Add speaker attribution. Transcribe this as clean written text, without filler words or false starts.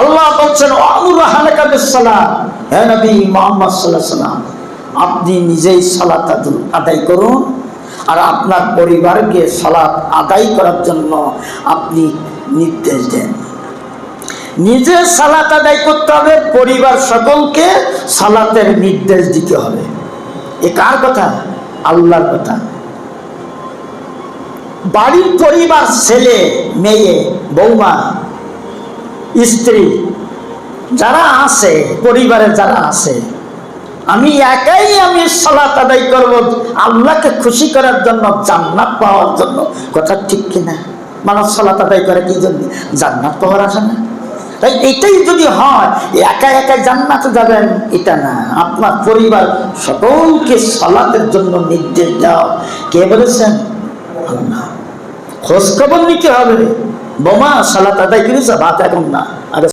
Speaker 1: আল্লাহ বলছেন আমুর আহলাকা বিসসালাত, হে নবী মুহাম্মদ সাল্লাল্লাহু আলাইহি ওয়াসাল্লাম, আপনি নিজেই সালাত আদায় করুন আর আপনার পরিবারকে সালাত আদায় করার জন্য আপনি নির্দেশ দেন। নিজে সালাত আদায় করতে হবে, পরিবার সকলকে সালাতের নির্দেশ দিতে হবে। এ কার কথা? আল্লাহর কথা। বাড়ির পরিবার, ছেলে মেয়ে, বৌমা, স্ত্রী যারা আছে, পরিবারে যারা আছে, আমি একাই আমি সালাত আদায় করব আল্লাহকে খুশি করার জন্য, জান্নাত পাওয়ার জন্য। কথা ঠিক কিনা? মানুষ সালাত আদায় করে কি জন্য? জান্নাত পাওয়ার আশা না? তাই এটাই যদি হয়, একা একা জান্নাতে যাবেন এটা না, আপনার পরিবার সকলকে সালাতের জন্য নির্দেশ দাও। কে বলেছেন? আল্লাহ। খোঁজ খবর নিতে হবে। বোমা সালাত আদায় করেছে, ভাত এখন না।